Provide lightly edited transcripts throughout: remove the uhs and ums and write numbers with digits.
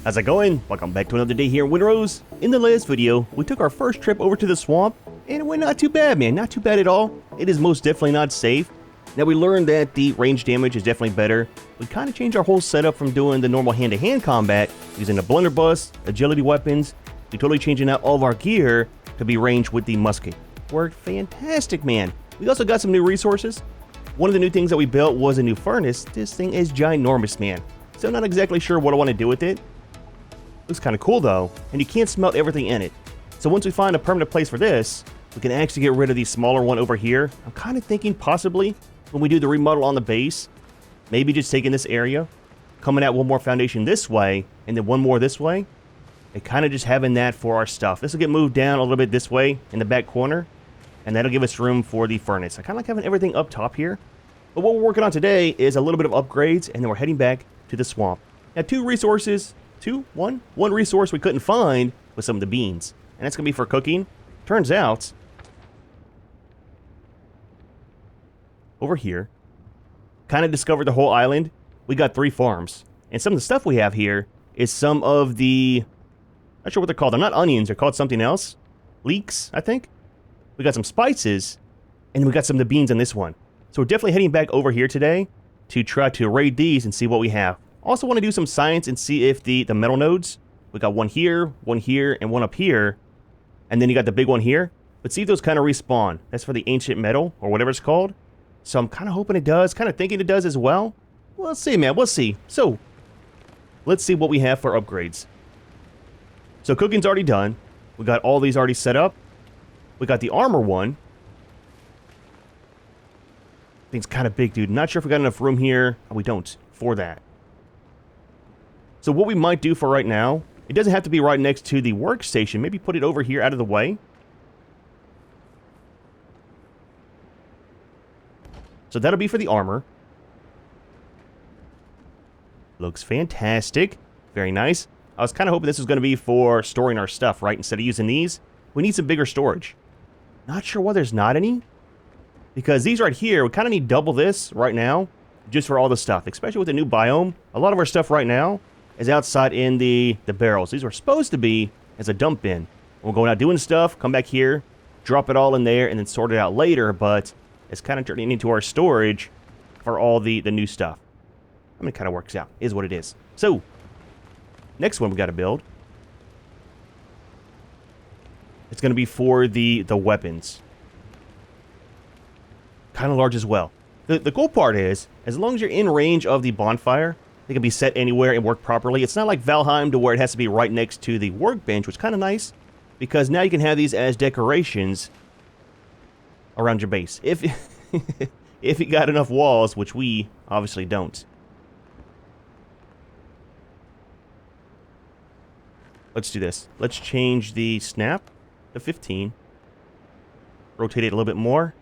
How's it going? Welcome back to another day here in Windrose. In the last video, we took our first trip over to the swamp, and it went not too bad, man. Not too bad at all. It is most definitely not safe. Now, we learned that the range damage is definitely better. We kind of changed our whole setup from doing the normal hand-to-hand combat, using the blunderbuss, agility weapons. We totally changing out all of our gear to be ranged with the musket. Worked fantastic, man. We also got some new resources. One of the new things that we built was a new furnace. This thing is ginormous, man. So I'm not exactly sure what I want to do with it. Looks kind of cool though, and you can't smelt everything in it. So once we find a permanent place for this, we can actually get rid of the smaller one over here. I'm kind of thinking possibly when we do the remodel on the base, maybe just taking this area, coming out one more foundation this way, and then one more this way, and kind of just having that for our stuff. This will get moved down a little bit this way in the back corner, and that'll give us room for the furnace. I kind of like having everything up top here. But what we're working on today is a little bit of upgrades, and then we're heading back to the swamp. Now, one resource we couldn't find was some of the beans, and that's gonna be for cooking. Turns out, over here, kind of discovered the whole island. We got 3 farms, and some of the stuff we have here is some of the, not sure what they're called. They're not onions. They're called something else. Leeks, I think. We got some spices, and we got some of the beans in this one. So we're definitely heading back over here today to try to raid these and see what we have. Also want to do some science and see if the metal nodes, we got one here, and one up here, and then you got the big one here. But see if those kind of respawn. That's for the ancient metal, or whatever it's called. So I'm kind of hoping it does, kind of thinking it does as well. We'll see, man, we'll see. So, let's see what we have for upgrades. So cooking's already done. We got all these already set up. We got the armor one. Thing's kind of big, dude. Not sure if we got enough room here. Oh, we don't, for that. So what we might do for right now, it doesn't have to be right next to the workstation. Maybe put it over here out of the way. So that'll be for the armor. Looks fantastic. Very nice. I was kind of hoping this was going to be for storing our stuff, right? Instead of using these, we need some bigger storage. Not sure why there's not any. Because these right here, we kind of need double this right now, just for all the stuff. Especially with the new biome. A lot of our stuff right now is outside in the barrels. These were supposed to be as a dump bin. We're going out doing stuff, come back here, drop it all in there, and then sort it out later, but it's kind of turning into our storage for all the new stuff. I mean, it kind of works out, is what it is. So, next one we got to build. It's going to be for the weapons. Kind of large as well. The cool part is, as long as you're in range of the bonfire, they can be set anywhere and work properly. It's not like Valheim to where it has to be right next to the workbench, which is kind of nice, because now you can have these as decorations around your base. If if you got enough walls, which we obviously don't. Let's do this. Let's change the snap to 15. Rotate it a little bit more.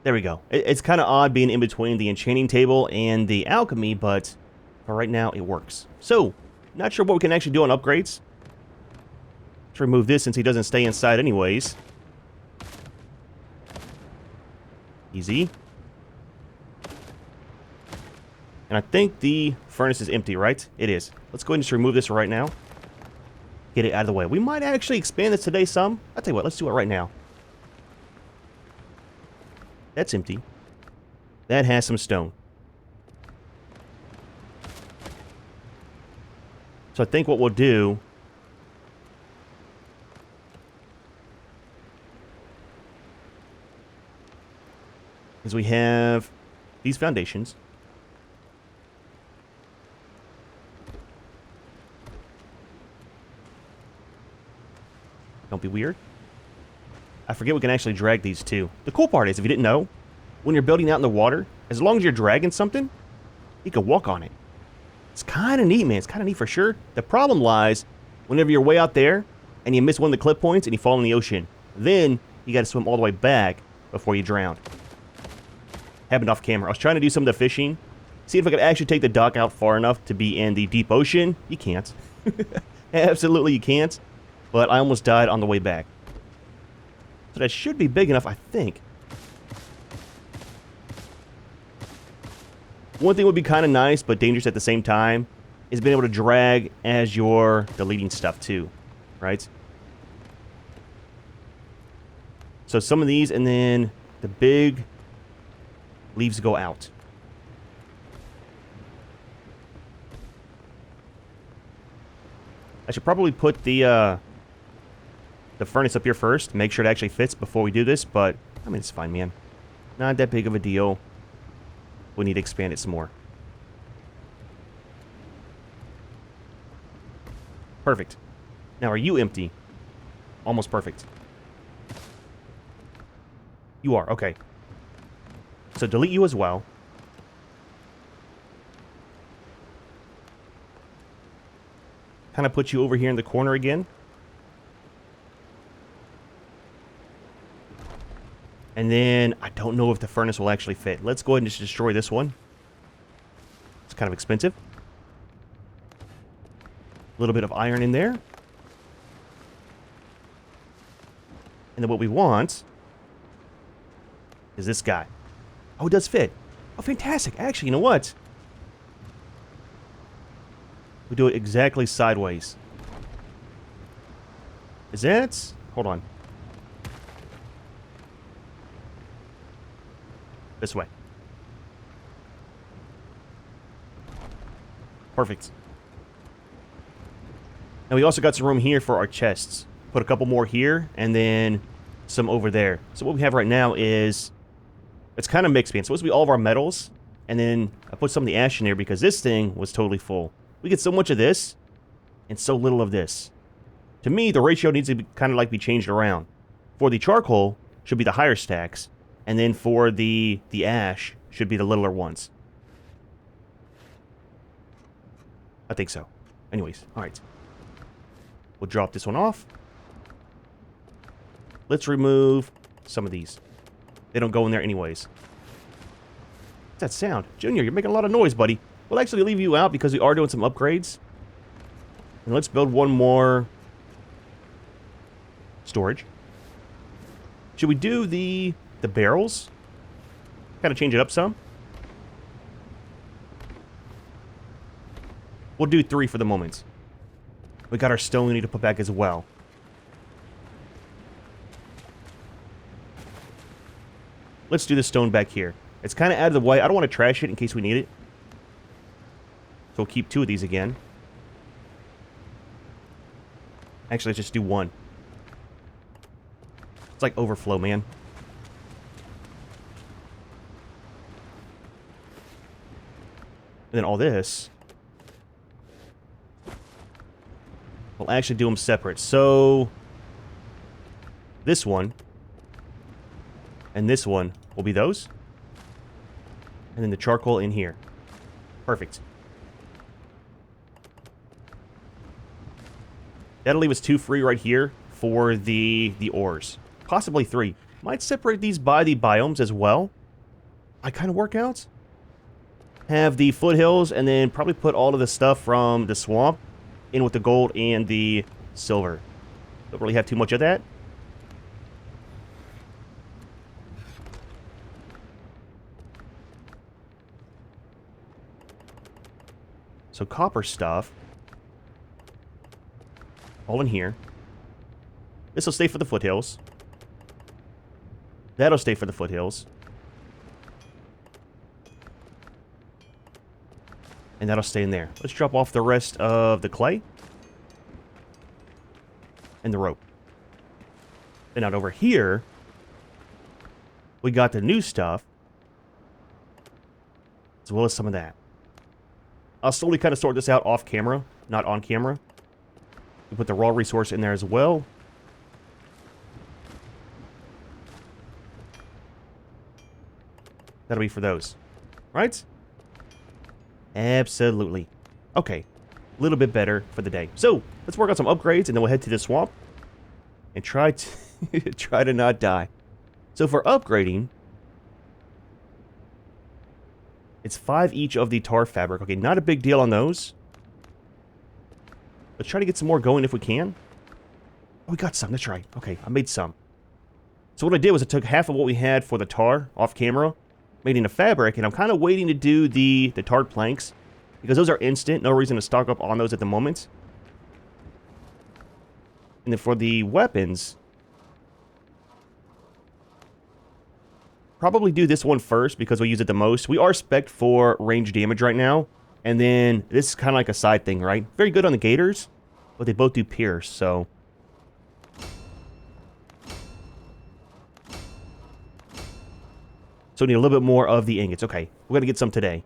There we go. It's kind of odd being in between the enchanting table and the alchemy, but for right now, it works. So, not sure what we can actually do on upgrades. Let's remove this since he doesn't stay inside anyways. Easy. And I think the furnace is empty, right? It is. Let's go ahead and just remove this right now. Get it out of the way. We might actually expand this today some. I'll tell you what, let's do it right now. That's empty. That has some stone. So I think what we'll do is we have these foundations. Don't be weird. I forget we can actually drag these too. The cool part is, if you didn't know, when you're building out in the water, as long as you're dragging something, you can walk on it. It's kind of neat, man. It's kind of neat for sure. The problem lies whenever you're way out there and you miss one of the clip points and you fall in the ocean. Then you got to swim all the way back before you drown. Happened off camera. I was trying to do some of the fishing. See if I could actually take the dock out far enough to be in the deep ocean. You can't. Absolutely you can't. But I almost died on the way back. So that should be big enough, I think. One thing would be kind of nice, but dangerous at the same time, is being able to drag as you're deleting stuff too, right? So some of these, and then the big leaves go out. I should probably put the furnace up here first, make sure it actually fits before we do this, but, I mean, it's fine, man. Not that big of a deal. We need to expand it some more. Perfect. Now, are you empty? Almost perfect. You are, okay. So delete you as well. Kind of put you over here in the corner again. And then, I don't know if the furnace will actually fit. Let's go ahead and just destroy this one. It's kind of expensive. A little bit of iron in there. And then what we want is this guy. Oh, it does fit. Oh, fantastic. Actually, you know what? We do it exactly sideways. Is that... Hold on. This way. Perfect. Now we also got some room here for our chests. Put a couple more here, and then some over there. So what we have right now is... It's kind of mixed, man. It's supposed to be all of our metals, and then I put some of the ash in there because this thing was totally full. We get so much of this, and so little of this. To me, the ratio needs to be kind of like be changed around. For the charcoal, should be the higher stacks, and then for the ash, should be the littler ones. I think so. Anyways, alright. We'll drop this one off. Let's remove some of these. They don't go in there anyways. What's that sound? Junior, you're making a lot of noise, buddy. We'll actually leave you out because we are doing some upgrades. And let's build one more storage. Should we do the barrels? Kind of change it up some. We'll do 3 for the moment. We got our stone we need to put back as well. Let's do the stone back here. It's kind of out of the way. I don't want to trash it in case we need it. So we'll keep 2 of these again. Actually, let's just do 1. It's like overflow, man. And then all this... We'll actually do them separate. So... This one... And this one will be those. And then the charcoal in here. Perfect. That'll leave us 2 free right here for the ores. Possibly 3. Might separate these by the biomes as well. I kind of work out. Have the foothills and then probably put all of the stuff from the swamp in with the gold and the silver. Don't really have too much of that. So copper stuff. All in here. This will stay for the foothills. That'll stay for the foothills. And that'll stay in there. Let's drop off the rest of the clay. And the rope. And out over here, we got the new stuff. As well as some of that. I'll slowly kind of sort this out off camera, not on camera. We put the raw resource in there as well. That'll be for those. Right? Absolutely. Okay. A little bit better for the day. So, let's work on some upgrades, and then we'll head to the swamp. And try to, try to not die. So for upgrading... It's 5 each of the tar fabric. Okay, not a big deal on those. Let's try to get some more going if we can. Oh, we got some. That's right. Okay, I made some. So what I did was I took half of what we had for the tar off camera, made into fabric, and I'm kind of waiting to do the tarred planks because those are instant. No reason to stock up on those at the moment. And then for the weapons, probably do this one first because we use it the most. We are spec'd for range damage right now. And then this is kind of like a side thing, right? Very good on the gators, but they both do pierce, so. So we need a little bit more of the ingots. Okay, we're going to get some today.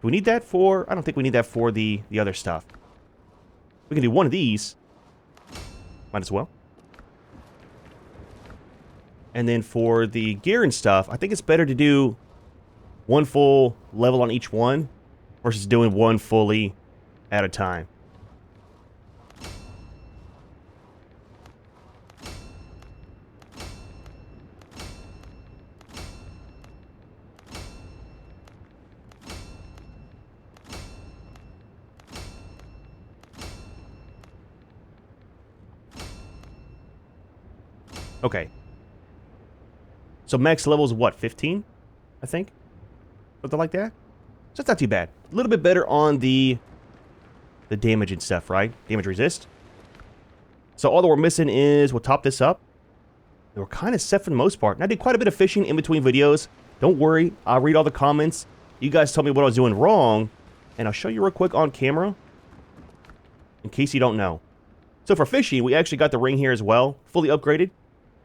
Do we need that for... I don't think we need that for the other stuff. We can do one of these. Might as well. And then for the gear and stuff, I think it's better to do one full level on each one versus doing one fully at a time. Okay. So max level is what, 15? I think? Something like that? So it's not too bad. A little bit better on the damage and stuff, right? Damage resist. So all that we're missing is we'll top this up. And we're kind of set for the most part. And I did quite a bit of fishing in between videos. Don't worry. I'll read all the comments. You guys tell me what I was doing wrong. And I'll show you real quick on camera. In case you don't know. So for fishing, we actually got the ring here as well. Fully upgraded.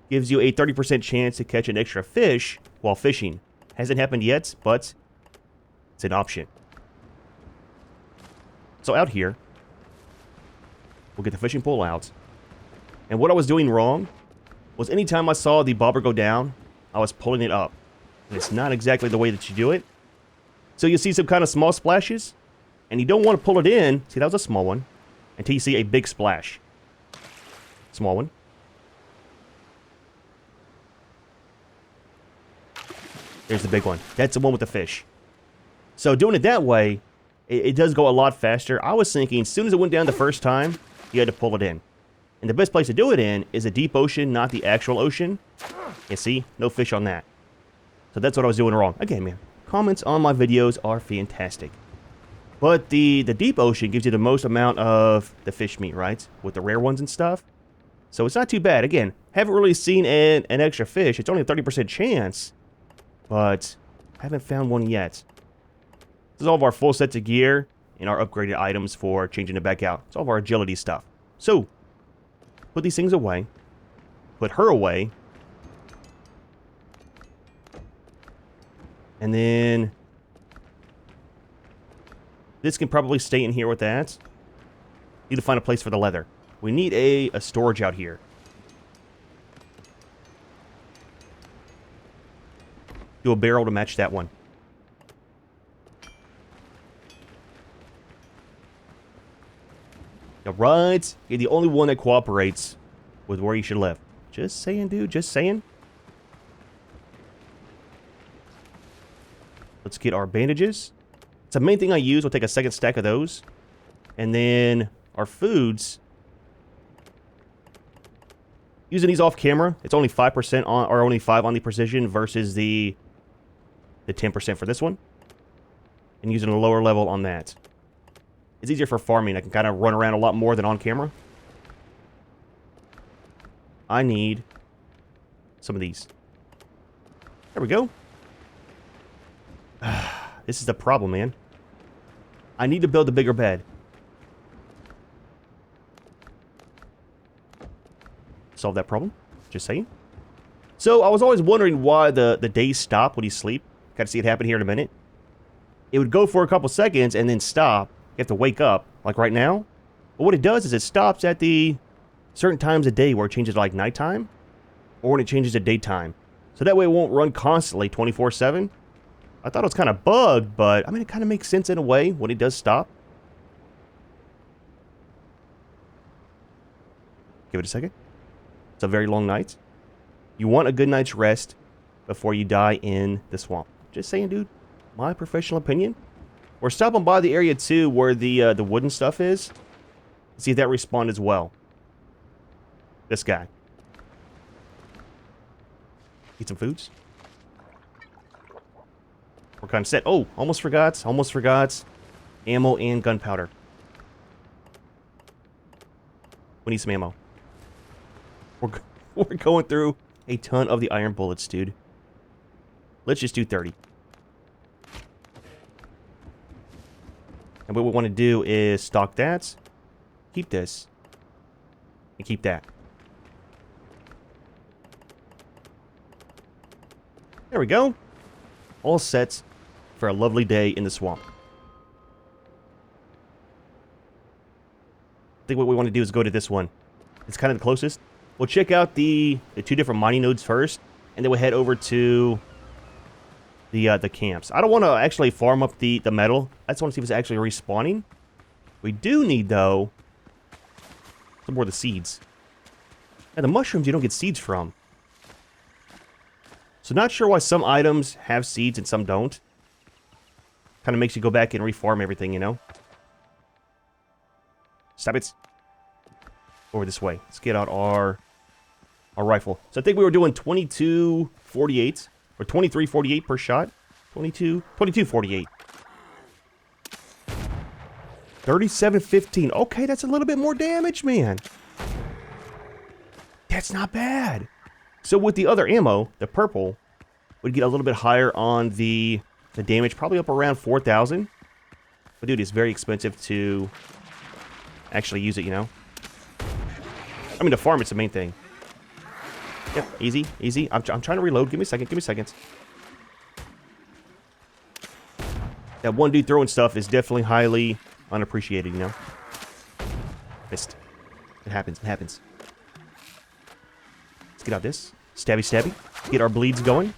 Gives you a 30% chance to catch an extra fish while fishing. Hasn't happened yet, but it's an option. So out here, we'll get the fishing pole out. And what I was doing wrong was anytime I saw the bobber go down, I was pulling it up. And it's not exactly the way that you do it. So you see some kind of small splashes, and you don't want to pull it in. See, that was a small one. Until you see a big splash. Small one. There's the big one. That's the one with the fish. So doing it that way, it does go a lot faster. I was thinking as soon as it went down the first time, you had to pull it in. And the best place to do it in is a deep ocean, not the actual ocean. You see? No fish on that. So that's what I was doing wrong. Again, man, comments on my videos are fantastic. But the deep ocean gives you the most amount of the fish meat, right? With the rare ones and stuff. So it's not too bad. Again, haven't really seen an extra fish. It's only a 30% chance. But haven't found one yet. This is all of our full sets of gear and our upgraded items for changing it back out. It's all of our agility stuff. So, put these things away. Put her away. And then this can probably stay in here with that. Need to find a place for the leather. We need a storage out here. Do a barrel to match that one. Alright. You're the only one that cooperates with where you should live. Just saying, dude. Just saying. Let's get our bandages. It's the main thing I use. We'll take a second stack of those. And then our foods. Using these off camera, it's only 5% on, or only 5 on the precision versus the 10% for this one. And using a lower level on that. It's easier for farming. I can kind of run around a lot more than on camera. I need some of these. There we go. This is the problem, man. I need to build a bigger bed. Solve that problem. Just saying. So, I was always wondering why the days stop when you sleep. Kind of see it happen here in a minute. It would go for a couple seconds and then stop. You have to wake up, like right now. But what it does is it stops at the certain times of day where it changes to like nighttime. Or when it changes to daytime. So that way it won't run constantly 24/7. I thought it was kind of bugged, but I mean it kind of makes sense in a way when it does stop. Give it a second. It's a very long night. You want a good night's rest before you die in the swamp. Just saying, dude. My professional opinion. We're stopping by the area too where the wooden stuff is. See if that respawned as well. This guy. Eat some foods. We're kind of set. Oh, almost forgot. Almost forgot. Ammo and gunpowder. We need some ammo. We're going through a ton of the iron bullets, dude. Let's just do 30. And what we want to do is stock that, keep this, and keep that. There we go. All set for a lovely day in the swamp. I think what we want to do is go to this one. It's kind of the closest. We'll check out the 2 different mining nodes first, and then we'll head over to the camps. I don't want to actually farm up the metal. I just want to see if it's actually respawning. We do need, though, some more of the seeds. And the mushrooms you don't get seeds from. So not sure why some items have seeds and some don't. Kind of makes you go back and reform everything, you know? Stop it. Over this way. Let's get out our rifle. So I think we were doing 22.48 or 23.48 per shot. 22.48. 37.15. Okay, that's a little bit more damage, man. That's not bad. So with the other ammo, the purple, would get a little bit higher on the damage, probably up around 4,000. But dude, it's very expensive to actually use it, you know? I mean, to farm, it's the main thing. Yep, easy, easy. I'm trying to reload. Give me a second, give me a second. That one dude throwing stuff is definitely highly unappreciated, you know? Missed. It happens, it happens. Let's get out this. Stabby, stabby. Get our bleeds going.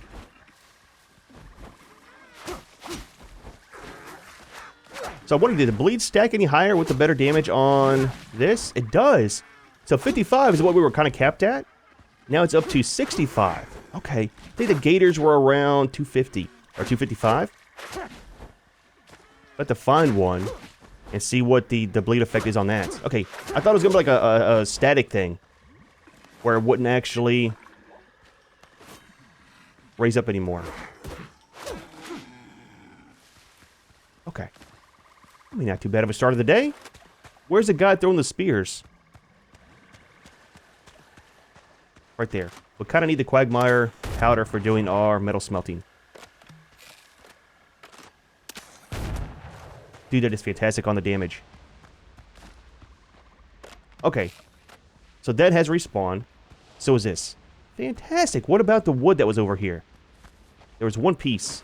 So I wondered, did the bleed stack any higher with the better damage on this? It does. So 55 is what we were kind of capped at. Now it's up to 65. Okay. I think the gators were around 250 or 255. Have to find one and see what the bleed effect is on that. Okay. I thought it was going to be like a static thing where it wouldn't actually raise up anymore. Okay. I mean, not too bad of a start of the day. Where's the guy throwing the spears? Right there. We kind of need the quagmire powder for doing our metal smelting. Dude, that is fantastic on the damage. Okay. So that has respawned. So is this. Fantastic. What about the wood that was over here? There was one piece.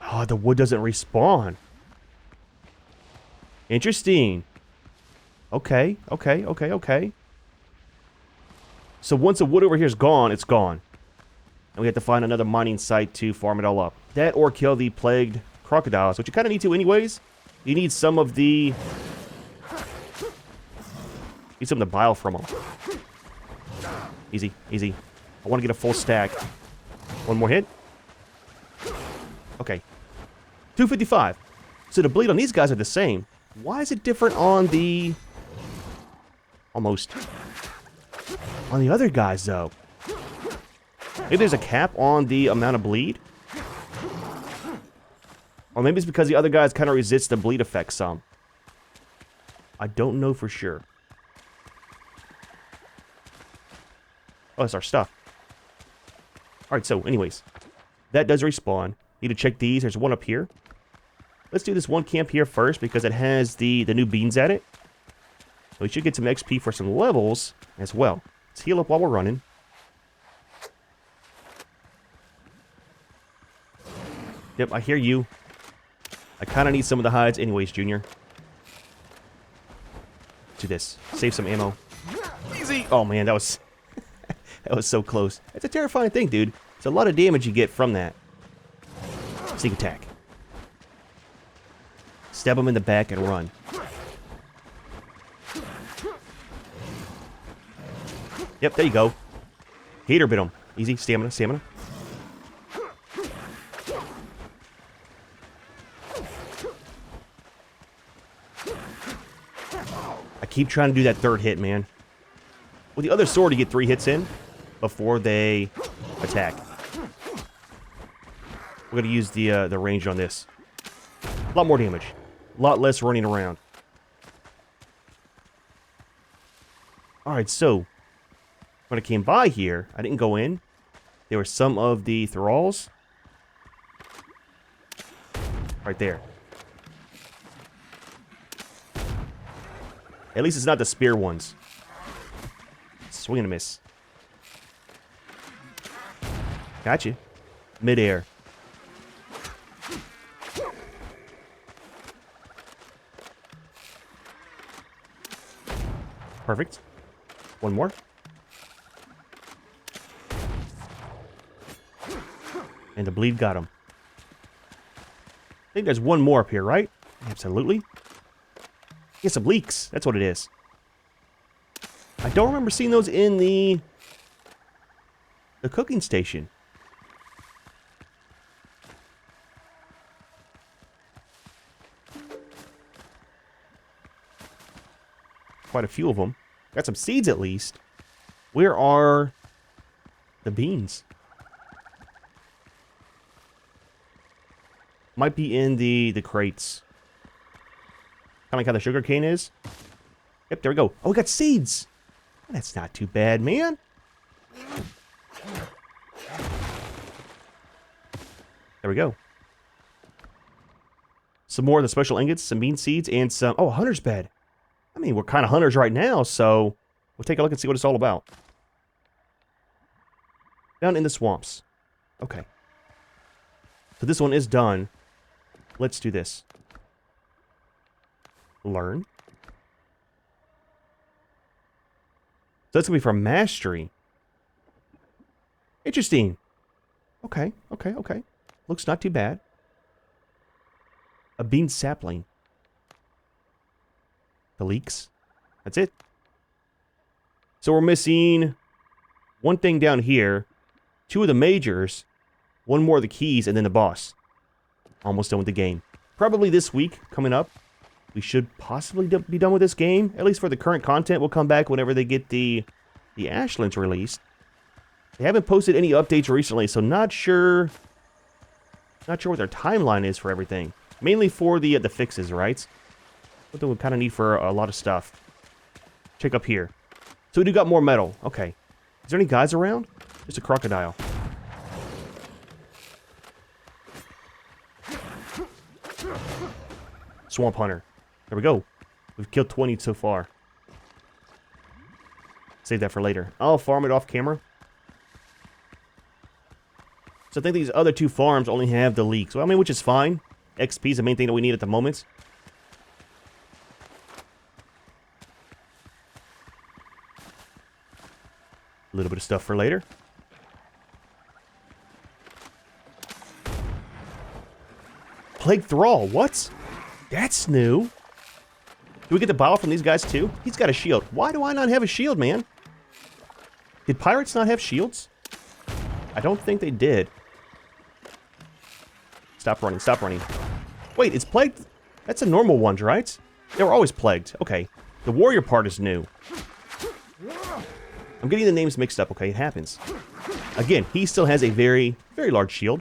Oh, the wood doesn't respawn. Interesting. Okay, okay, okay, okay. So once the wood over here is gone, it's gone. And we have to find another mining site to farm it all up. That or kill the plagued crocodiles, which you kind of need to anyways. You need some of the... Need some of the bile from them. Easy, easy. I want to get a full stack. One more hit. Okay. 255. So the bleed on these guys are the same. Why is it different on the... Almost. On the other guys, though? Maybe there's a cap on the amount of bleed? Or maybe it's because the other guys kind of resist the bleed effect some. I don't know for sure. Oh, that's our stuff. Alright, so anyways. That does respawn. Need to check these. There's one up here. Let's do this one camp here first because it has the new beans at it. So we should get some XP for some levels as well. Let's heal up while we're running. Yep, I hear you. I kind of need some of the hides anyways, Junior. Do this. Save some ammo. Easy! Oh man, that was... that was so close. It's a terrifying thing, dude. It's a lot of damage you get from that. Sneak attack. Stab him in the back and run. Yep, there you go. Hater bit him. Easy, stamina, stamina. I keep trying to do that third hit, man. With the other sword, you get 3 hits in before they attack. We're gonna use the range on this. A lot more damage. A lot less running around. Alright, so when I came by here, I didn't go in. There were some of the thralls. Right there. At least it's not the spear ones. Swing and a miss. Gotcha. Mid-air. Perfect. One more. And the bleed got him. I think there's one more up here, right? Absolutely. Get some leaks. That's what it is. I don't remember seeing those in the cooking station. Quite a few of them. Got some seeds at least. Where are the beans? Might be in the crates. Kind of like how the sugar cane is. Yep, there we go. Oh, we got seeds. That's not too bad, man. There we go. Some more of the special ingots, some bean seeds, and some... Oh, a hunter's bed. I mean, we're kind of hunters right now, so we'll take a look and see what it's all about. Down in the swamps. Okay. So this one is done. Let's do this. Learn. So that's going to be for mastery. Interesting. Okay, okay, okay. Looks not too bad. A bean sapling. The leeks. That's it. So we're missing one thing down here, two of the majors, one more of the keys, and then the boss. Almost done with the game. Probably this week, coming up, we should possibly be done with this game. At least for the current content. We'll come back whenever they get the Ashlands released. They haven't posted any updates recently, so not sure what their timeline is for everything. Mainly for the fixes, right? What do we kind of need for a lot of stuff. Check up here. So we do got more metal. Okay. Is there any guys around? Just a crocodile. Swamp hunter. There we go. We've killed 20 so far. Save that for later. I'll farm it off camera. So I think these other two farms only have the leeks. Well, I mean, which is fine. XP is the main thing that we need at the moment. A little bit of stuff for later. Plague Thrall, what? That's new. Do we get the bile from these guys too? He's got a shield. Why do I not have a shield, man? Did pirates not have shields? I don't think they did. Stop running, stop running. Wait, it's plagued? That's a normal one, right? They were always plagued. Okay. The warrior part is new. I'm getting the names mixed up, okay? It happens. Again, he still has a very, very large shield.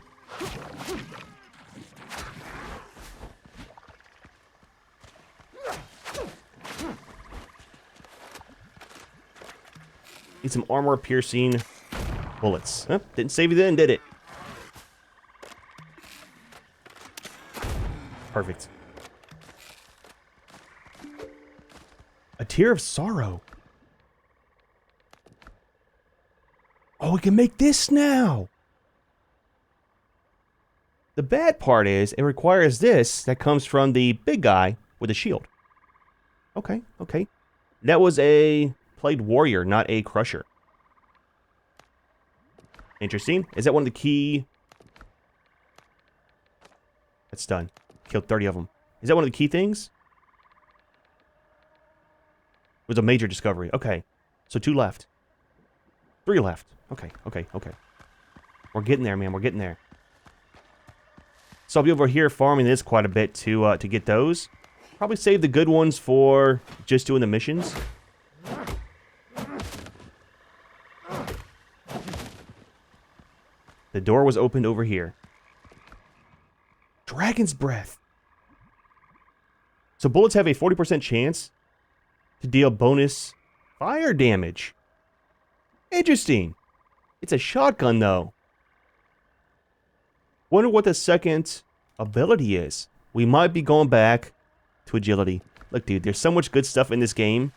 Need some armor-piercing bullets. Huh? Didn't save you then, did it? Perfect. A tear of sorrow. Oh, we can make this now. The bad part is it requires this that comes from the big guy with a shield. Okay, okay. That was a plagued warrior, not a crusher. Interesting. Is that one of the key... That's done. Killed 30 of them. Is that one of the key things? It was a major discovery. Okay. So 2 left. 3 left. Okay, okay, okay. We're getting there, man. We're getting there. So I'll be over here farming this quite a bit to get those. Probably save the good ones for just doing the missions. The door was opened over here. Dragon's breath. So bullets have a 40% chance to deal bonus fire damage. Interesting. It's a shotgun, though. Wonder what the second ability is. We might be going back to agility. Look, dude, there's so much good stuff in this game.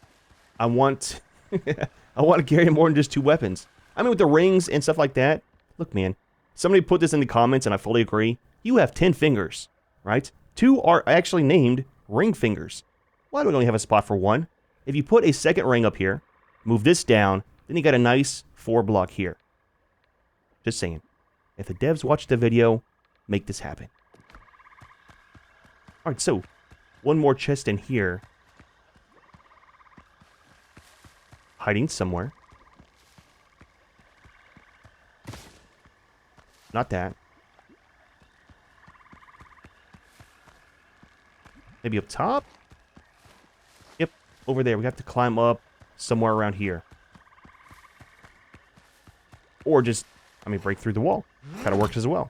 I want to carry more than just 2 weapons. I mean, with the rings and stuff like that. Look, man. Somebody put this in the comments, and I fully agree. You have 10 fingers, right? 2 are actually named ring fingers. Why do we only have a spot for 1? If you put a second ring up here, move this down, then you got a nice 4 block here. Just saying. If the devs watch the video, make this happen. Alright, so, one more chest in here. Hiding somewhere. Not that. Maybe up top? Yep, over there. We have to climb up somewhere around here. Or just, I mean, break through the wall. Kind of works as well.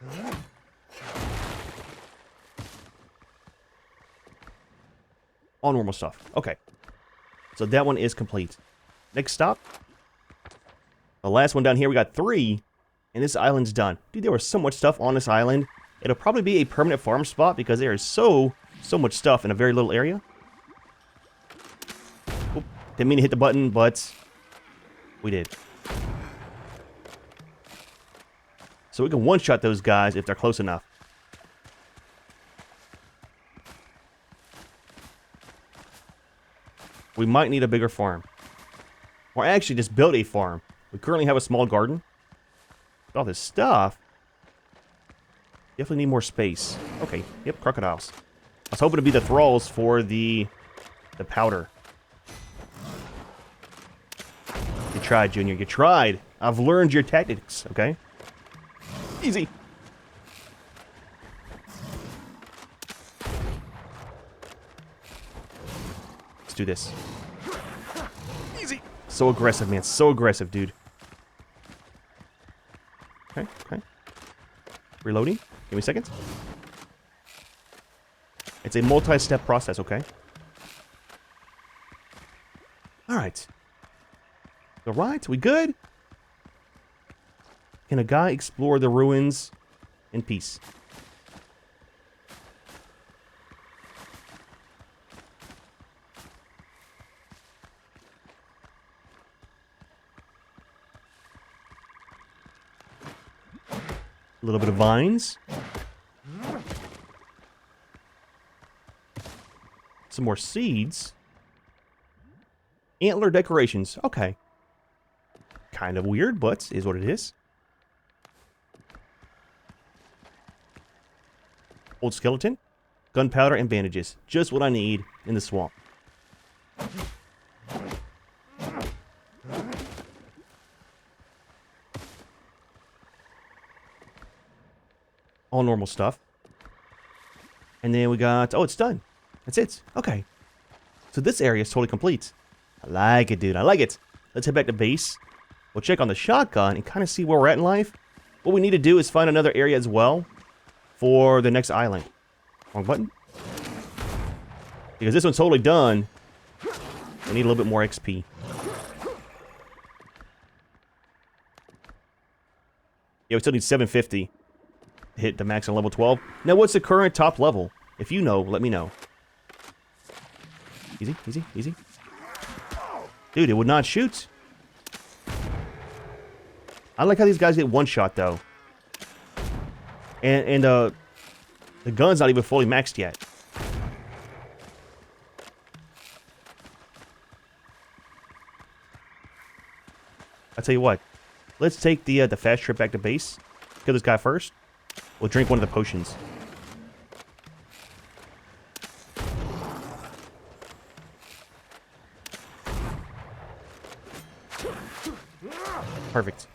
All normal stuff. Okay. So that one is complete. Next stop. The last one down here, we got 3. And this island's done. Dude, there was so much stuff on this island. It'll probably be a permanent farm spot because there is so much stuff in a very little area. Oop, didn't mean to hit the button, but we did. So we can one-shot those guys if they're close enough. We might need a bigger farm. Or actually just build a farm. We currently have a small garden. All this stuff. Definitely need more space. Okay, yep, crocodiles. I was hoping to be the thralls for the powder. You tried, Junior. You tried. I've learned your tactics, okay? Easy. Let's do this. Easy. So aggressive, man. So aggressive, dude. Okay, okay. Reloading. Give me a second. It's a multi-step process, okay? Alright. Alright, we good? Can a guy explore the ruins in peace? A little bit of vines. Some more seeds. Antler decorations. Okay. Kind of weird, but is what it is. Old skeleton. Gunpowder and bandages. Just what I need in the swamp. All normal stuff. And then we got... Oh, it's done. That's it. Okay. So this area is totally complete. I like it, dude. I like it. Let's head back to base. We'll check on the shotgun and kind of see where we're at in life. What we need to do is find another area as well for the next island. Wrong button. Because this one's totally done. We need a little bit more XP. Yeah, we still need 750 to hit the max on level 12. Now, what's the current top level? If you know, let me know. Easy, easy, easy. Dude, it would not shoot. I like how these guys get one shot, though. And the gun's not even fully maxed yet. I'll tell you what. Let's take the fast trip back to base. Kill this guy first. We'll drink one of the potions. Perfect.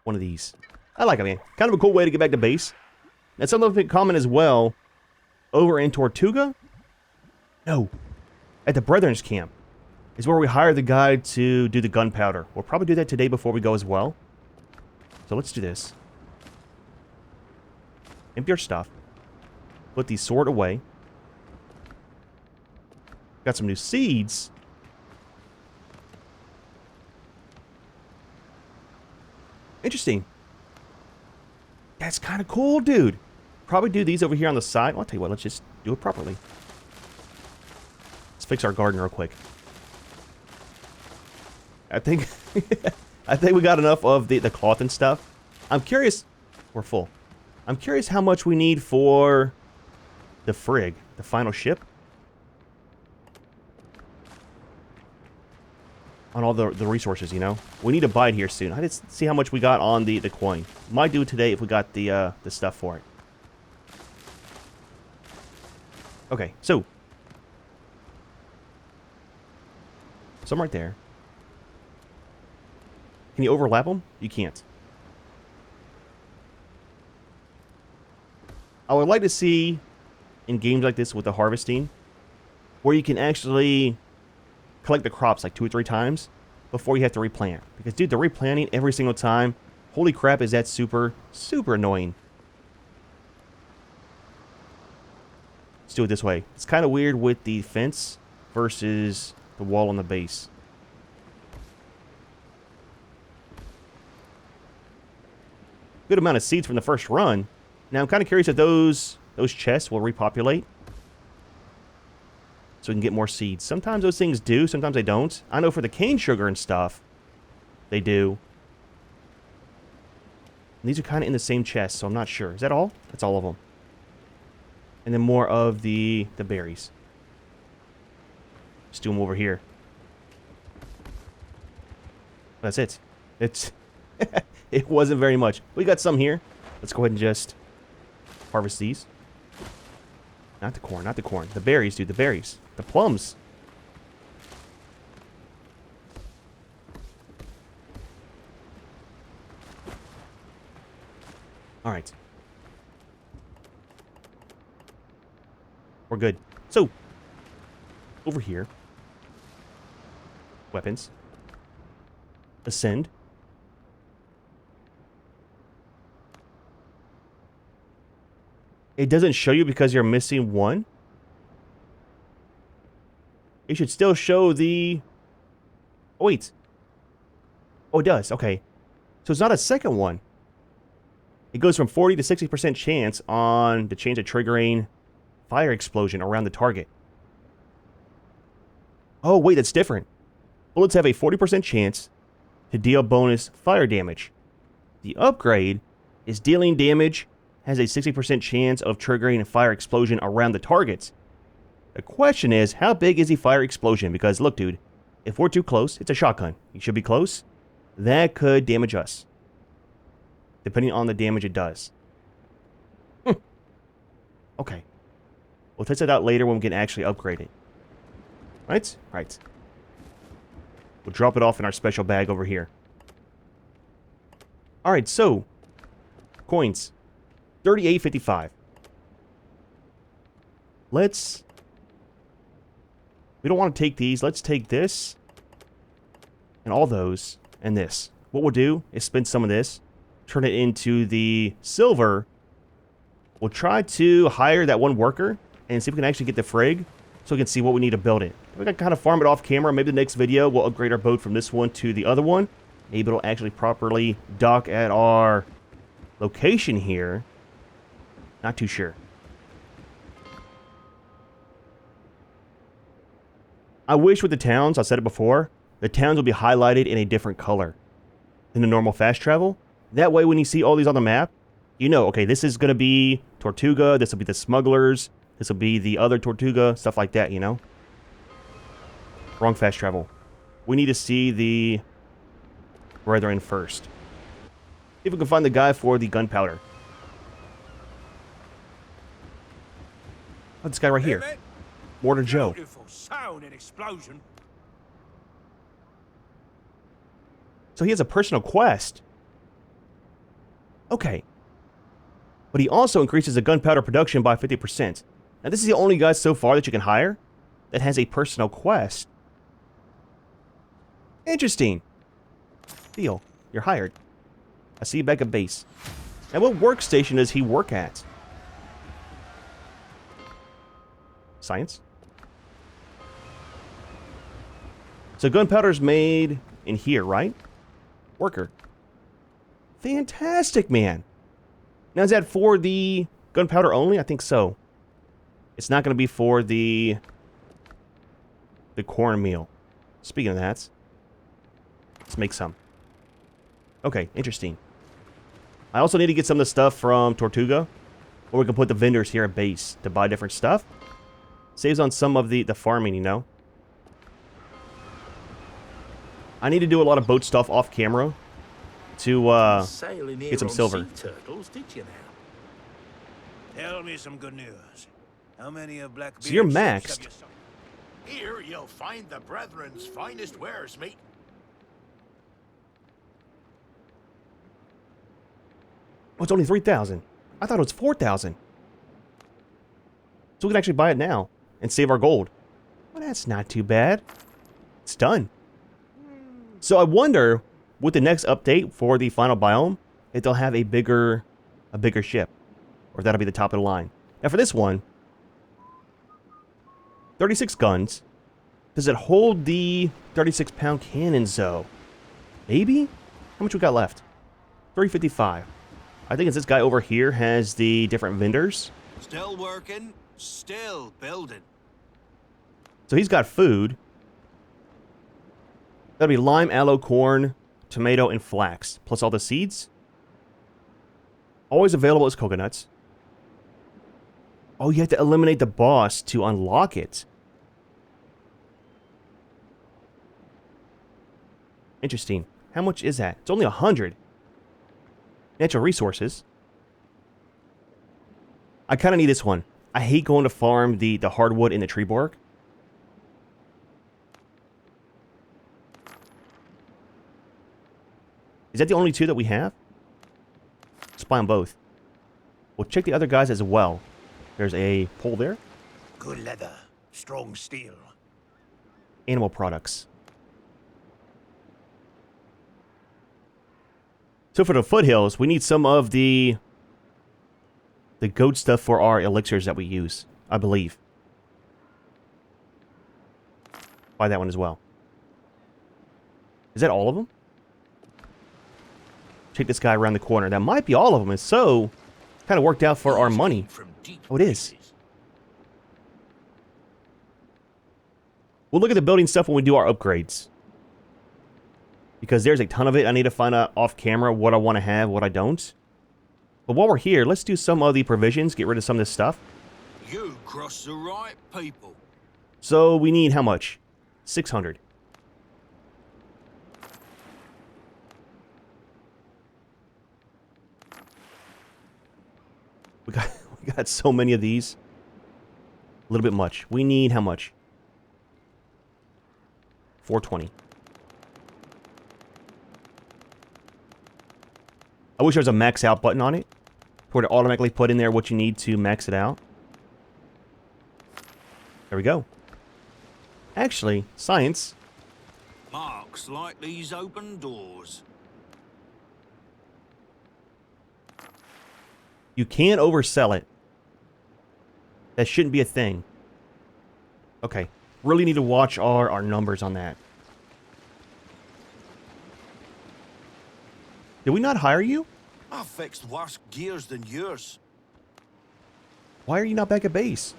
One of these. I like it, man. Kind of a cool way to get back to base. And something common as well. Over in Tortuga? No. At the Brethren's camp. Is where we hire the guy to do the gunpowder. We'll probably do that today before we go as well. So let's do this. Empty our stuff. Put the sword away. Got some new seeds. Interesting. That's kind of cool, dude. Probably do these over here on the side. Well, I'll tell you what, let's just do it properly. Let's fix our garden real quick. I think I think we got enough of the cloth and stuff. I'm curious. We're full. I'm curious how much we need for the frig, the final ship. On all the resources, you know? We need to buy it here soon. I didn't see how much we got on the coin. Might do it today if we got the stuff for it. Okay, so. Some right there. Can you overlap them? You can't. I would like to see, in games like this with the harvesting, where you can actually collect the crops like 2 or 3 times before you have to replant. Because, dude, the replanting every single time, holy crap, is that super, super annoying. Let's do it this way. It's kind of weird with the fence versus the wall on the base. Good amount of seeds from the first run. Now, I'm kind of curious if those chests will repopulate. So we can get more seeds. Sometimes those things do, sometimes they don't. I know for the cane sugar and stuff, they do. And these are kind of in the same chest, so I'm not sure. Is that all? That's all of them. And then more of the berries. Just do them over here. That's it. It's it wasn't very much. We got some here. Let's go ahead and just harvest these. Not the corn, not the corn. The berries, dude, the berries. The plums. Alright. We're good. So, over here. Weapons. Ascend. It doesn't show you because you're missing one. It should still show the... Oh, wait. Oh, it does. Okay. So it's not a second one. It goes from 40 to 60% chance on the chance of triggering fire explosion around the target. Oh, wait, that's different. Bullets have a 40% chance to deal bonus fire damage. The upgrade is dealing damage has a 60% chance of triggering a fire explosion around the targets. The question is, how big is the fire explosion? Because, look, dude, if we're too close, it's a shotgun. You should be close. That could damage us. Depending on the damage it does. Okay. We'll test it out later when we can actually upgrade it. Right? Right. We'll drop it off in our special bag over here. Alright, so. Coins. 38.55. Let's... We don't want to take these. Let's take this. And all those. And this. What we'll do is spend some of this. Turn it into the silver. We'll try to hire that one worker. And see if we can actually get the frig. So we can see what we need to build it. We can kind of farm it off camera. Maybe the next video we'll upgrade our boat from this one to the other one. Maybe it'll actually properly dock at our location here. Not too sure. I wish with the towns, I said it before, the towns will be highlighted in a different color than the normal fast travel. That way when you see all these on the map, you know, okay, this is going to be Tortuga, this will be the smugglers, this will be the other Tortuga, stuff like that, you know? Wrong fast travel. We need to see the brethren first. See if we can find the guy for the gunpowder. Oh, this guy right here. Mortar Joe. Sound and explosion. So he has a personal quest. Okay. But he also increases the gunpowder production by 50%. Now this is the only guy so far that you can hire that has a personal quest. Interesting. Deal. You're hired. I see you back at base. Now what workstation does he work at? Science. So gunpowder's made in here, right? Worker. Fantastic, man. Now, is that for the gunpowder only? I think so. It's not going to be for the cornmeal. Speaking of that, let's make some. Okay, interesting. I also need to get some of the stuff from Tortuga, or we can put the vendors here at base to buy different stuff. Saves on some of the farming, you know. I need to do a lot of boat stuff off camera to get some silver. Turtles, did you now? Tell me some good news. How many of Blackbeard's So you're ships maxed. have you sunk? Here you'll find the Brethren's finest wares, mate. Oh, it's only 3,000. I thought it was 4,000. So we can actually buy it now and save our gold. Well, that's not too bad. It's done. So I wonder, with the next update for the final biome, if they'll have a bigger ship, or if that'll be the top of the line. Now for this one, 36 guns. Does it hold the 36-pound cannons though? Maybe? How much we got left? 355. I think it's this guy over here has the different vendors. Still working, still building. So he's got food. That'll be lime, aloe, corn, tomato, and flax, plus all the seeds. Always available as coconuts. Oh, you have to eliminate the boss to unlock it. Interesting. How much is that? It's only 100. Natural resources. I kind of need this one. I hate going to farm the hardwood in the tree bark. Is that the only two that we have? Let's buy them both. We'll check the other guys as well. There's a pole there. Good leather, strong steel. Animal products. So for the foothills, we need some of the goat stuff for our elixirs that we use, I believe. Buy that one as well. Is that all of them? Take this guy around the corner. That might be all of them. And so, kind of worked out for our money. Oh, it is. We'll look at the building stuff when we do our upgrades. Because there's a ton of it. I need to find out off camera what I want to have, what I don't. But while we're here, let's do some of the provisions. Get rid of some of this stuff. You cross the right people. So we need how much? 600. We got so many of these. A little bit much. We need how much? 420. I wish there was a max out button on it, where to automatically put in there what you need to max it out. There we go. Actually, science. Marks like these open doors. You can't oversell it. That shouldn't be a thing. Okay. Really need to watch our numbers on that. Did we not hire you? I fixed worse gears than yours. Why are you not back at base?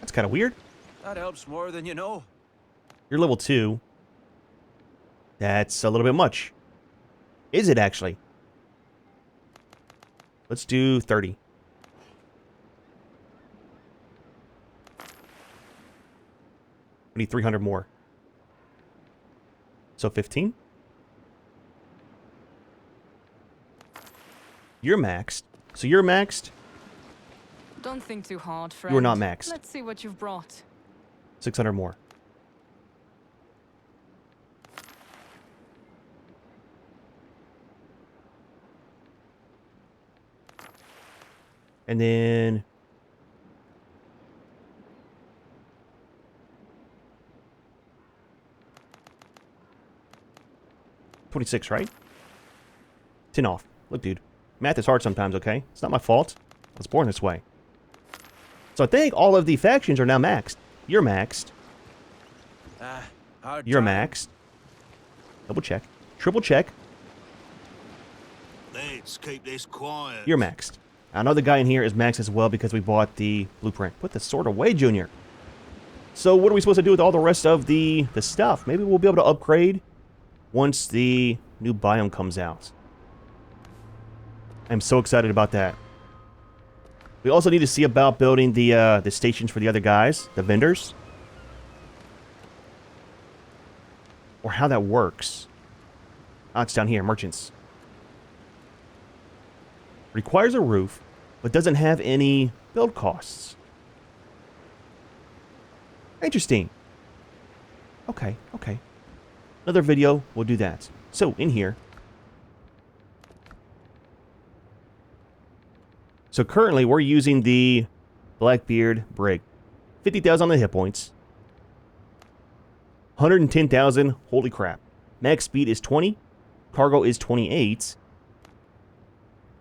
That's kind of weird. That helps more than you know. You're level 2. That's a little bit much. Is it actually? Let's do 30. We need 300 more. So 15? You're maxed. So you're maxed. Don't think too hard, friend. You are not maxed. Let's see what you've brought. 600 more. And then 26, right? 10 off. Look, dude. Math is hard sometimes, okay? It's not my fault. I was born this way. So I think all of the factions are now maxed. You're maxed. Hard You're time. maxed. Double check. Triple check. Let's keep this quiet. You're maxed. Another guy in here is maxed as well because we bought the blueprint. Put the sword away, Junior. So what are we supposed to do with all the rest of the stuff? Maybe we'll be able to upgrade once the new biome comes out. I'm so excited about that. We also need to see about building the stations for the other guys, the vendors. Or how that works. Ah, it's down here, merchants. Requires a roof, but doesn't have any build costs. Interesting. Okay, okay. Another video, we'll do that. So, in here. So currently, we're using the Blackbeard Brig. 50,000 on the hit points. 110,000, holy crap. Max speed is 20. Cargo is 28.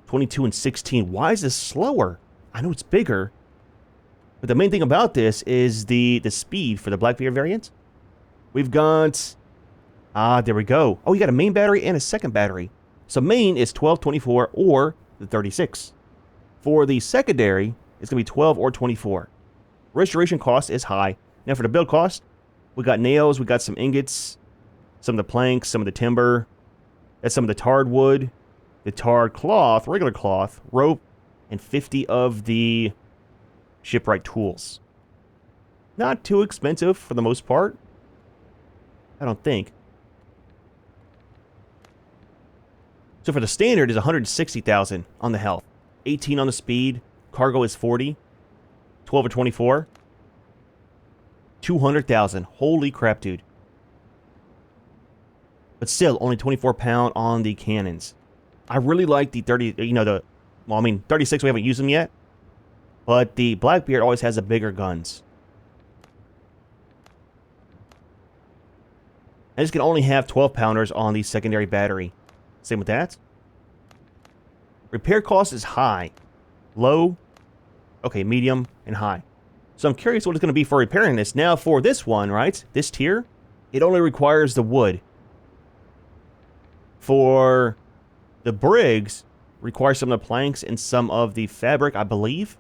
22 and 16. Why is this slower? I know it's bigger. But the main thing about this is the speed for the Blackbeard variant. We've got... Ah, there we go. Oh, you got a main battery and a second battery. So main is 12, 24, or the 36. For the secondary, it's going to be 12 or 24. Restoration cost is high. Now for the build cost, we got nails, we got some ingots, some of the planks, some of the timber. That's some of the tarred wood, the tarred cloth, regular cloth, rope, and 50 of the shipwright tools. Not too expensive for the most part. I don't think. So for the standard is 160,000 on the health. 18 on the speed. Cargo is 40. 12 or 24. 200,000. Holy crap, dude. But still, only 24 pound on the cannons. I really like the 30, well, I mean, 36, we haven't used them yet. But the Blackbeard always has the bigger guns. I just can only have 12 pounders on the secondary battery. Same with that. Repair cost is high. Low. Okay, medium and high. So I'm curious what it's going to be for repairing this. Now for this one, right? This tier, it only requires the wood. For the brigs, requires some of the planks and some of the fabric, I believe.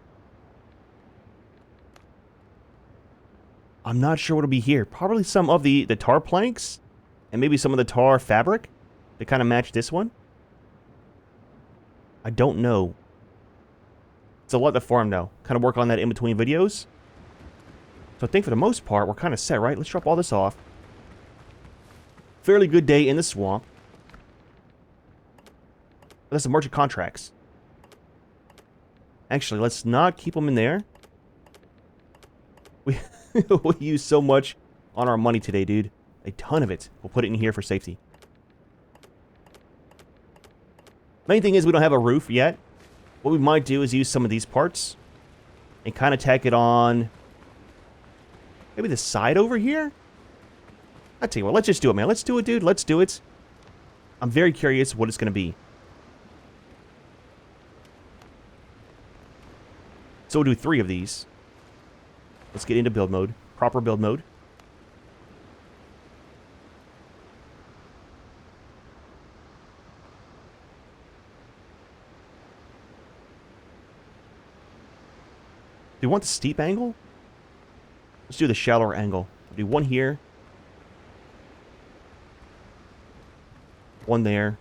I'm not sure what will be here. Probably some of the tar planks and maybe some of the tar fabric to kind of match this one. I don't know. It's a lot to farm though. Kind of work on that in between videos. So I think for the most part, we're kind of set, right? Let's drop all this off. Fairly good day in the swamp. That's the merchant contracts. Actually, let's not keep them in there. We use so much on our money today, dude. A ton of it. We'll put it in here for safety. Main thing is we don't have a roof yet. What we might do is use some of these parts and kind of tack it on maybe the side over here. I tell you what, let's just do it, man. Let's do it, dude. Let's do it. I'm very curious what it's going to be. So we'll do 3 of these. Let's get into build mode. Proper build mode. Do you want the steep angle? Let's do the shallower angle. We'll do one here. One there.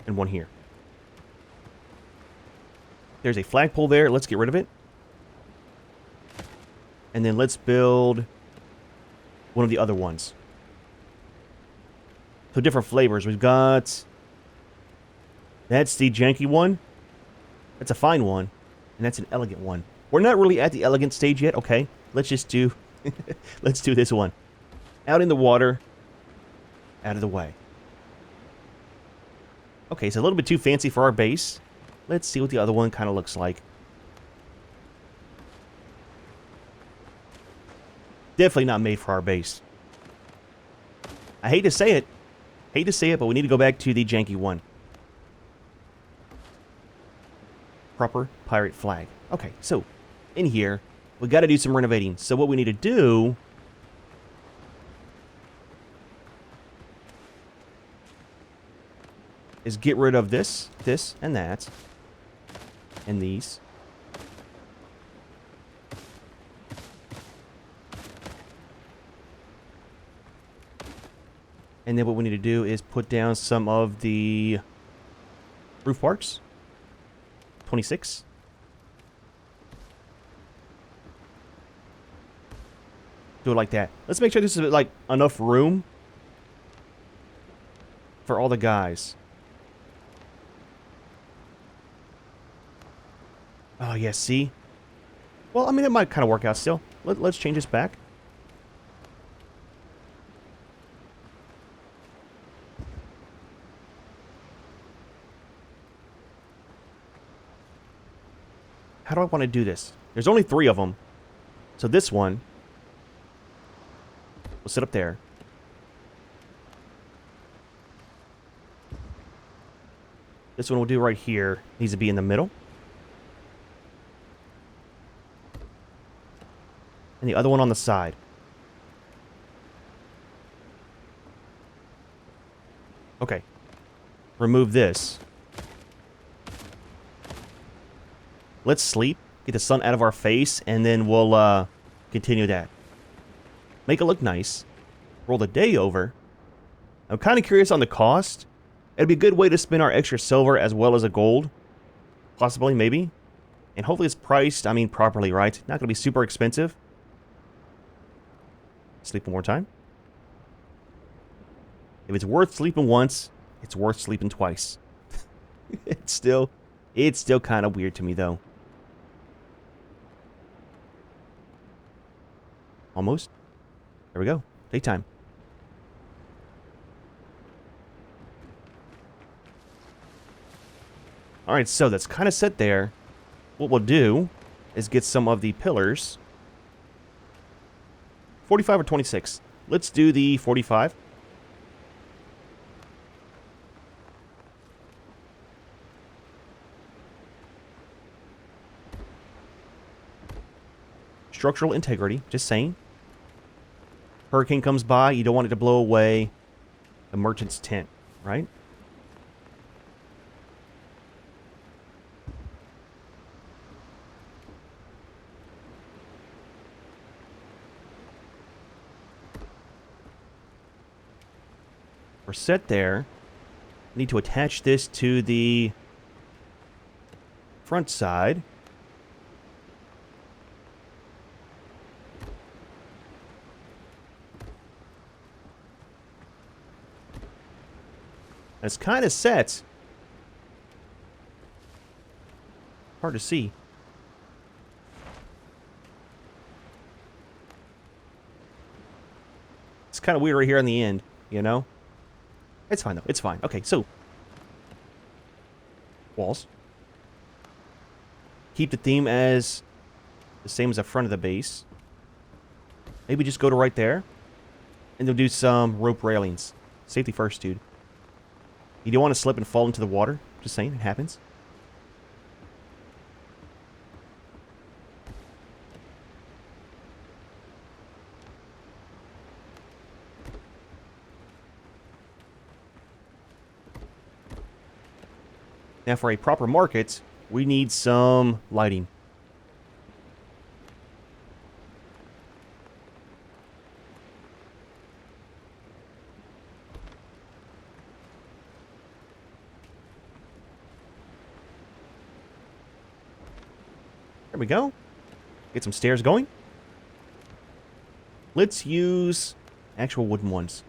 And one here. There's a flagpole there. Let's get rid of it. And then let's build one of the other ones. So different flavors. We've got... That's the janky one. That's a fine one. And that's an elegant one. We're not really at the elegant stage yet. Okay. Let's just do... let's do this one. Out in the water. Out of the way. Okay, so a little bit too fancy for our base. Let's see what the other one kind of looks like. Definitely not made for our base. I hate to say it. Hate to say it, but we need to go back to the janky one. Proper pirate flag. Okay, so in here, we got to do some renovating. So what we need to do is get rid of this, and that, and these. And then what we need to do is put down some of the roof parts. 26. Do it like that. Let's make sure this is like enough room for all the guys. Oh, yeah, see? Well, I mean, it might kind of work out still. Let's change this back. How do I want to do this? There's only 3 of them. So this one will sit up there. This one we'll do right here. Needs to be in the middle. And the other one on the side. Okay. Remove this. Let's sleep, get the sun out of our face, and then we'll continue that. Make it look nice. Roll the day over. I'm kind of curious on the cost. It'd be a good way to spend our extra silver as well as a gold. Possibly, maybe. And hopefully it's priced, I mean, properly, right? Not going to be super expensive. Sleep one more time. If it's worth sleeping once, it's worth sleeping twice. It's still kind of weird to me, though. Almost. There we go. Daytime. Alright, so that's kind of set there. What we'll do is get some of the pillars. 45 or 26? Let's do the 45. Structural integrity, just saying. Hurricane comes by, you don't want it to blow away the merchant's tent, right? We're set there. We need to attach this to the front side. It's kind of set. Hard to see. It's kind of weird right here on the end, you know? It's fine, though. It's fine. Okay, so. Walls. Keep the theme as the same as the front of the base. Maybe just go to right there. And they'll do some rope railings. Safety first, dude. You don't want to slip and fall into the water. Just saying, it happens. Now for a proper market, we need some lighting. There we go. Get some stairs going. Let's use actual wooden ones.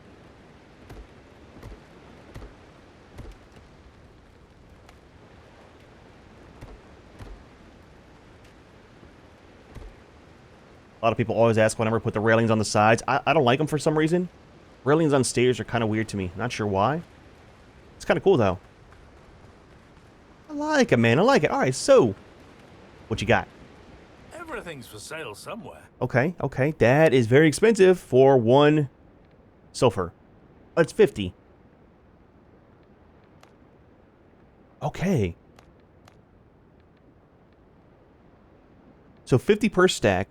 A lot of people always ask whenever I put the railings on the sides. I don't like them for some reason. Railings on stairs are kind of weird to me. Not sure why. It's kind of cool, though. I like it, man. I like it. All right, so what you got? Everything's for sale somewhere. Okay, okay. That is very expensive for 1 sulfur. That's 50. Okay. So 50 per stack.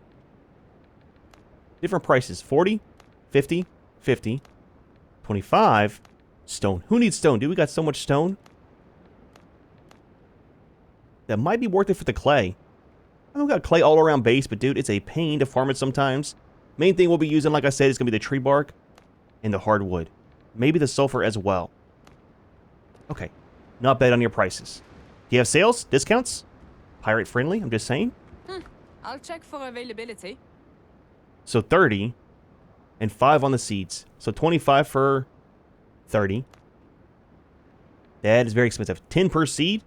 Different prices. 40, 50, 50, 25. Stone. Who needs stone, dude? We got so much stone. That might be worth it for the clay. I know we got clay all around base, but dude, it's a pain to farm it sometimes. Main thing we'll be using, like I said, is going to be the tree bark and the hardwood. Maybe the sulfur as well. Okay. Not bad on your prices. Do you have sales? Discounts? Pirate friendly, I'm just saying. I'll check for availability. So 30 and 5 on the seeds. So 25 for 30. That is very expensive. 10 per seed.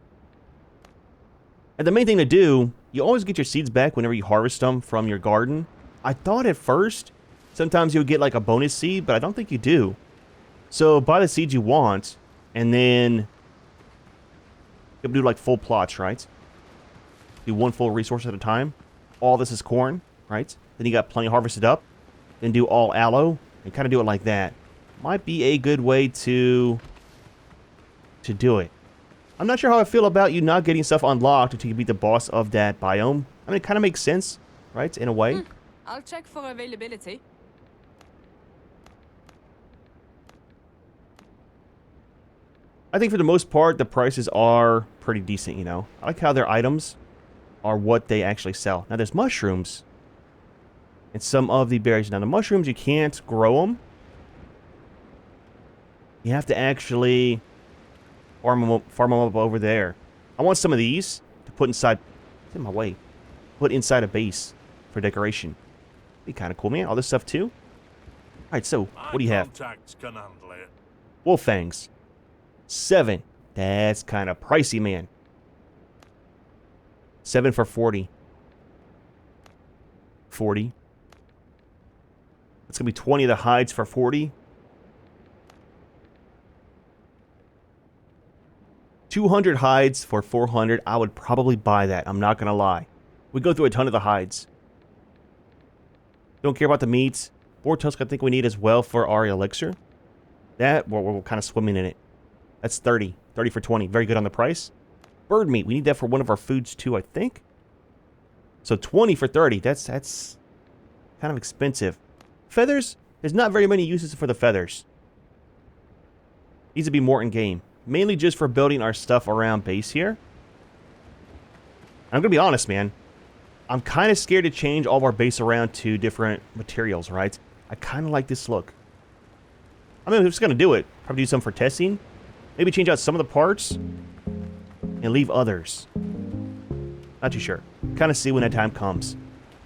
And the main thing to do, you always get your seeds back whenever you harvest them from your garden. I thought at first, sometimes you would get like a bonus seed, but I don't think you do. So buy the seeds you want, and then you'll do like full plots, right? Do one full resource at a time. All this is corn, right? Then you got plenty harvested up. Then do all aloe, and kind of do it like that. Might be a good way to do it. I'm not sure how I feel about you not getting stuff unlocked until you beat the boss of that biome. I mean, it kind of makes sense, right? In a way. I'll check for availability. I think for the most part, the prices are pretty decent, you know. I like how their items are what they actually sell. Now, there's mushrooms and some of the berries. Now, the mushrooms, you can't grow them. You have to actually farm them up over there. I want some of these to put inside. It's in my way. Put inside a base for decoration. Be kind of cool, man. All this stuff too. All right, so what do you have? Contacts can handle it. Wolf fangs. 7. That's kind of pricey, man. 7 for 40. 40. It's going to be 20 of the hides for 40. 200 hides for 400. I would probably buy that. I'm not going to lie. We go through a ton of the hides. Don't care about the meats. Boar tusk I think we need as well for our elixir. That, we're kind of swimming in it. That's 30. 30 for 20. Very good on the price. Bird meat. We need that for one of our foods too, I think. So 20 for 30. That's kind of expensive. Feathers. There's not very many uses for the feathers. Needs to be more in game. Mainly just for building our stuff around base here. I'm going to be honest, man. I'm kind of scared to change all of our base around to different materials, right? I kind of like this look. I mean, I'm just going to do it. Probably do some for testing. Maybe change out some of the parts and leave others. Not too sure. Kind of see when that time comes.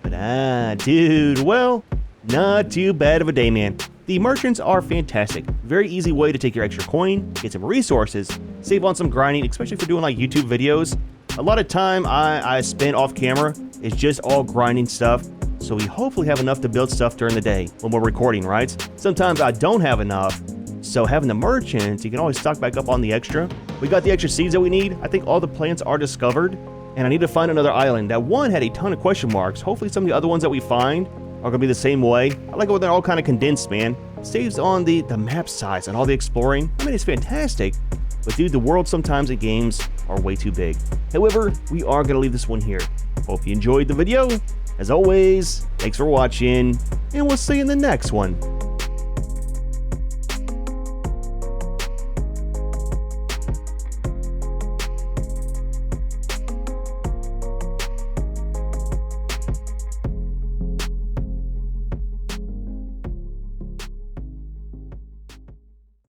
But dude, well, not too bad of a day, man. The merchants are fantastic. Very easy way to take your extra coin, get some resources, save on some grinding, especially for doing like YouTube videos. A lot of time I spend off camera is just all grinding stuff. So we hopefully have enough to build stuff during the day when we're recording, right? Sometimes I don't have enough. So having the merchants, you can always stock back up on the extra. We got the extra seeds that we need. I think all the plants are discovered. And I need to find another island. That one had a ton of question marks. Hopefully some of the other ones that we find are going to be the same way. I like it when they're all kind of condensed, man. Saves on the map size and all the exploring. I mean, it's fantastic. But dude, the world sometimes in games are way too big. However, we are going to leave this one here. Hope you enjoyed the video. As always, thanks for watching. And we'll see you in the next one.